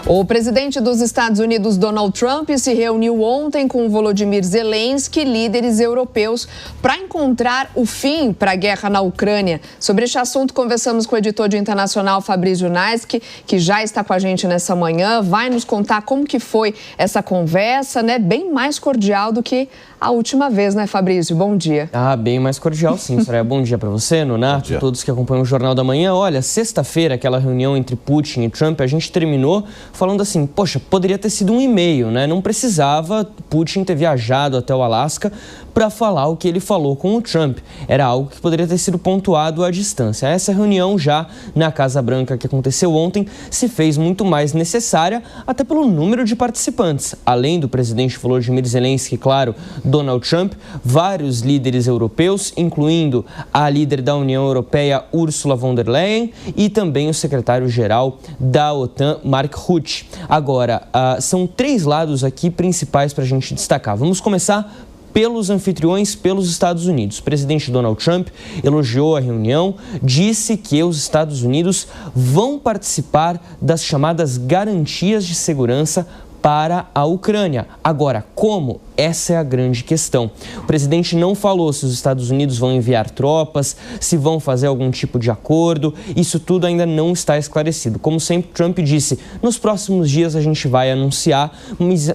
O presidente dos Estados Unidos, Donald Trump, se reuniu ontem com Volodymyr Zelensky, líderes europeus, para encontrar o fim para a guerra na Ucrânia. Sobre este assunto, conversamos com o editor de internacional, Fabrício Naisky, que já está com a gente nessa manhã. Vai nos contar como que foi essa conversa, né? Bem mais cordial do que a última vez, né, Fabrício? Bom dia. Bem mais cordial, sim, Soraya. Bom dia para você, Nonato, todos que acompanham o Jornal da Manhã. Olha, sexta-feira, aquela reunião entre Putin e Trump, a gente terminou falando assim, poxa, poderia ter sido um e-mail, né? Não precisava Putin ter viajado até o Alasca para falar o que ele falou com o Trump. Era algo que poderia ter sido pontuado à distância. Essa reunião já na Casa Branca que aconteceu ontem se fez muito mais necessária, até pelo número de participantes. Além do presidente Volodymyr Zelensky, claro, Donald Trump, vários líderes europeus, incluindo a líder da União Europeia, Ursula von der Leyen, e também o secretário-geral da OTAN, Mark Rutte. Agora, são três lados aqui principais para a gente destacar. Vamos começar pelos anfitriões, pelos Estados Unidos. O presidente Donald Trump elogiou a reunião, disse que os Estados Unidos vão participar das chamadas garantias de segurança para a Ucrânia. Agora, como? Essa é a grande questão. O presidente não falou se os Estados Unidos vão enviar tropas, se vão fazer algum tipo de acordo. Isso tudo ainda não está esclarecido. Como sempre, Trump disse, nos próximos dias a gente vai anunciar,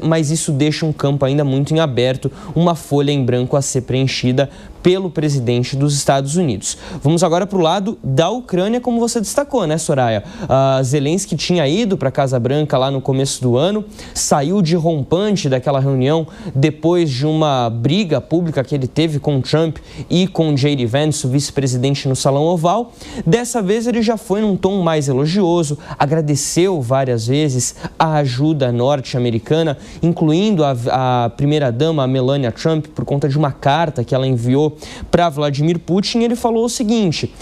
mas isso deixa um campo ainda muito em aberto, uma folha em branco a ser preenchida pelo presidente dos Estados Unidos. Vamos agora para o lado da Ucrânia, como você destacou, né, Soraya? Zelensky tinha ido para a Casa Branca lá no começo do ano, saiu de rompante daquela reunião depois de uma briga pública que ele teve com Trump e com J.D. Vance, o vice-presidente, no Salão Oval. Dessa vez ele já foi num tom mais elogioso, agradeceu várias vezes a ajuda norte-americana, incluindo a primeira-dama, Melania Trump, por conta de uma carta que ela enviou para Vladimir Putin. Ele falou o seguinte,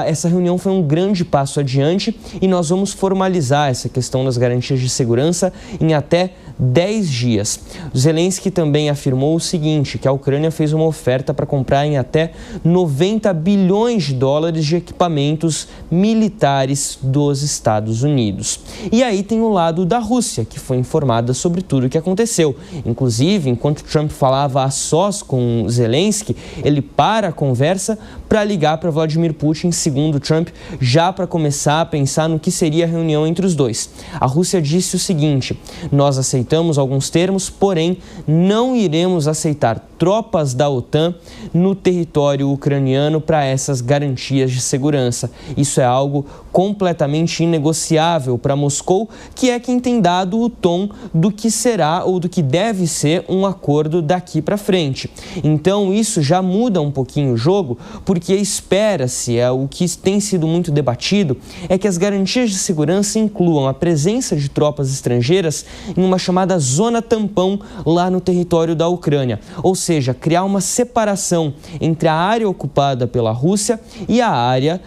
essa reunião foi um grande passo adiante e nós vamos formalizar essa questão das garantias de segurança em até 10 dias. Zelensky também afirmou o seguinte, que a Ucrânia fez uma oferta para comprar em até 90 bilhões de dólares de equipamentos militares dos Estados Unidos. E aí tem o lado da Rússia, que foi informada sobre tudo o que aconteceu. Inclusive, enquanto Trump falava a sós com Zelensky, ele para a conversa para ligar para Vladimir Putin, segundo Trump, já para começar a pensar no que seria a reunião entre os dois. A Rússia disse o seguinte, nós aceitamos alguns termos, porém não iremos aceitar tropas da OTAN no território ucraniano para essas garantias de segurança. Isso é algo completamente inegociável para Moscou, que é quem tem dado o tom do que será ou do que deve ser um acordo daqui para frente. Então isso já muda um pouquinho o jogo, porque espera-se, o que tem sido muito debatido, é que as garantias de segurança incluam a presença de tropas estrangeiras em uma chamada zona tampão lá no território da Ucrânia. Ou seja, criar uma separação entre a área ocupada pela Rússia e a área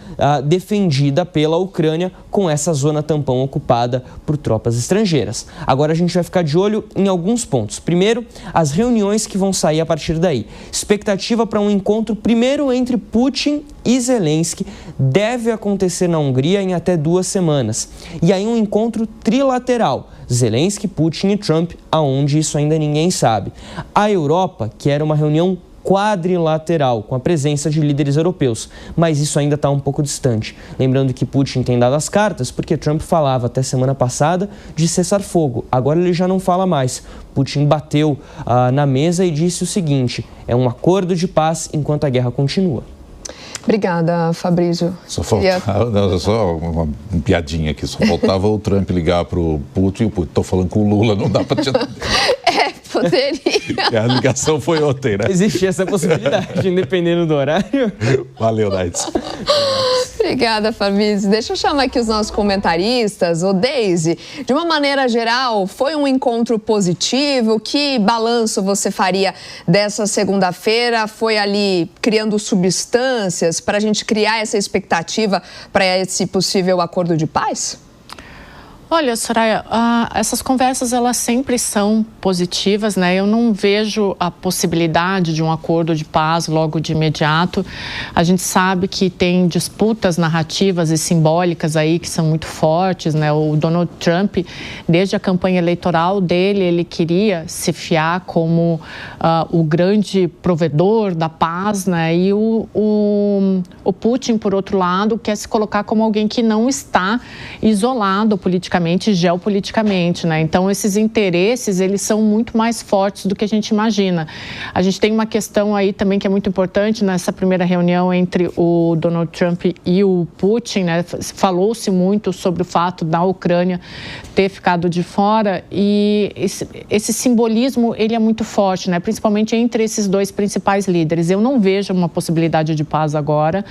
defendida pela Ucrânia, com essa zona tampão ocupada por tropas estrangeiras. Agora a gente vai ficar de olho em alguns pontos. Primeiro, as reuniões que vão sair a partir daí. Expectativa para um encontro primeiro entre Putin e Zelensky deve acontecer na Hungria em até 2 semanas. E aí um encontro trilateral, Zelensky, Putin e Trump, aonde isso ainda ninguém sabe. A Europa quer uma reunião quadrilateral, com a presença de líderes europeus, mas isso ainda está um pouco distante. Lembrando que Putin tem dado as cartas porque Trump falava até semana passada de cessar fogo, agora ele já não fala mais. Putin bateu na mesa e disse o seguinte, é um acordo de paz enquanto a guerra continua. Obrigada, Fabrício. Só faltava, só uma piadinha aqui, só faltava o Trump ligar para o Putin e o Putin, estou falando com o Lula, não dá para te atender. Poderia. A ligação foi ontem, né? Existe essa possibilidade, dependendo do horário. Valeu, Naitz. Obrigada, Fabrício. Deixa eu chamar aqui os nossos comentaristas. Ô, Deise, de uma maneira geral, foi um encontro positivo? Que balanço você faria dessa segunda-feira? Foi ali criando substâncias para a gente criar essa expectativa para esse possível acordo de paz? Olha, Soraya, essas conversas elas sempre são positivas, né? Eu não vejo a possibilidade de um acordo de paz logo de imediato. A gente sabe que tem disputas narrativas e simbólicas aí que são muito fortes, né? O Donald Trump, desde a campanha eleitoral dele, ele queria se fiar como o grande provedor da paz, né? E o Putin, por outro lado, quer se colocar como alguém que não está isolado politicamente e geopoliticamente, né? Então, esses interesses, eles são muito mais fortes do que a gente imagina. A gente tem uma questão aí também que é muito importante nessa primeira reunião entre o Donald Trump e o Putin, né? Falou-se muito sobre o fato da Ucrânia ter ficado de fora e esse simbolismo, ele é muito forte, né? Principalmente entre esses dois principais líderes. Eu não vejo uma possibilidade de paz agora,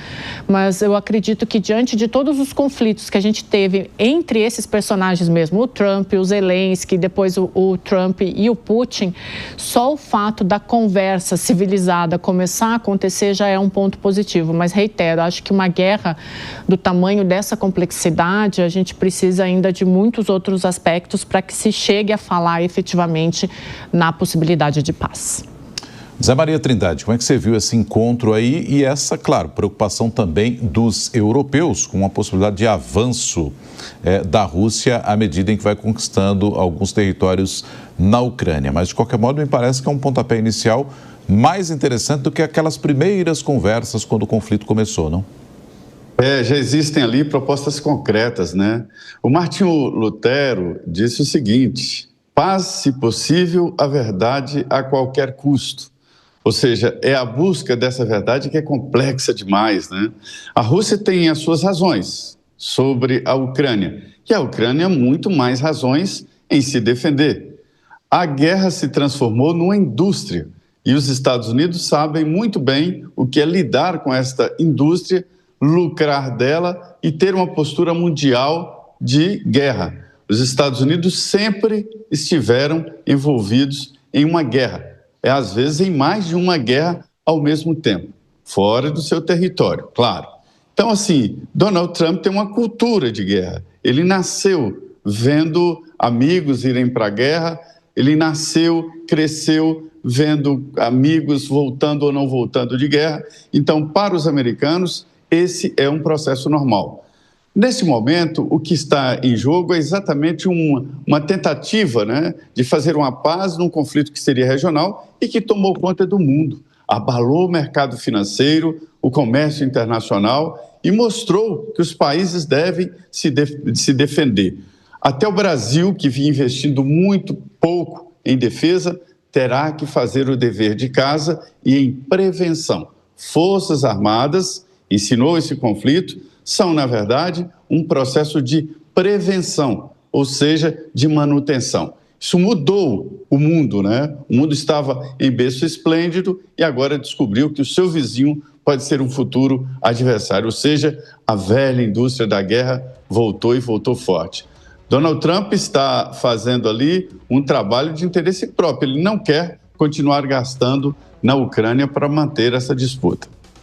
mas eu acredito que diante de todos os conflitos que a gente teve entre esses personagens mesmo, o Trump, o Zelensky, depois o Trump e o Putin, só o fato da conversa civilizada começar a acontecer já é um ponto positivo. Mas reitero, acho que uma guerra do tamanho dessa complexidade, a gente precisa ainda de muitos outros aspectos para que se chegue a falar efetivamente na possibilidade de paz. Zé Maria Trindade, como é que você viu esse encontro aí e essa, claro, preocupação também dos europeus com a possibilidade de avanço da Rússia à medida em que vai conquistando alguns territórios na Ucrânia? Mas, de qualquer modo, me parece que é um pontapé inicial mais interessante do que aquelas primeiras conversas quando o conflito começou, não? Já existem ali propostas concretas, né? O Martinho Lutero disse o seguinte: paz, se possível, a verdade a qualquer custo. Ou seja, é a busca dessa verdade que é complexa demais, né? A Rússia tem as suas razões sobre a Ucrânia, e a Ucrânia muito mais razões em se defender. A guerra se transformou numa indústria, e os Estados Unidos sabem muito bem o que é lidar com esta indústria, lucrar dela e ter uma postura mundial de guerra. Os Estados Unidos sempre estiveram envolvidos em uma guerra. Às vezes em mais de uma guerra ao mesmo tempo, fora do seu território, claro. Então, assim, Donald Trump tem uma cultura de guerra. Ele nasceu vendo amigos irem para a guerra, ele nasceu, cresceu vendo amigos voltando ou não voltando de guerra. Então, para os americanos, esse é um processo normal. Nesse momento, o que está em jogo é exatamente uma tentativa, né, de fazer uma paz num conflito que seria regional e que tomou conta do mundo. Abalou o mercado financeiro, o comércio internacional e mostrou que os países devem se defender. Até o Brasil, que vinha investindo muito pouco em defesa, terá que fazer o dever de casa e em prevenção. Forças Armadas, ensinou esse conflito, são, na verdade, um processo de prevenção, ou seja, de manutenção. Isso mudou o mundo, né? O mundo estava em berço esplêndido e agora descobriu que o seu vizinho pode ser um futuro adversário, ou seja, a velha indústria da guerra voltou e voltou forte. Donald Trump está fazendo ali um trabalho de interesse próprio, ele não quer continuar gastando na Ucrânia para manter essa disputa.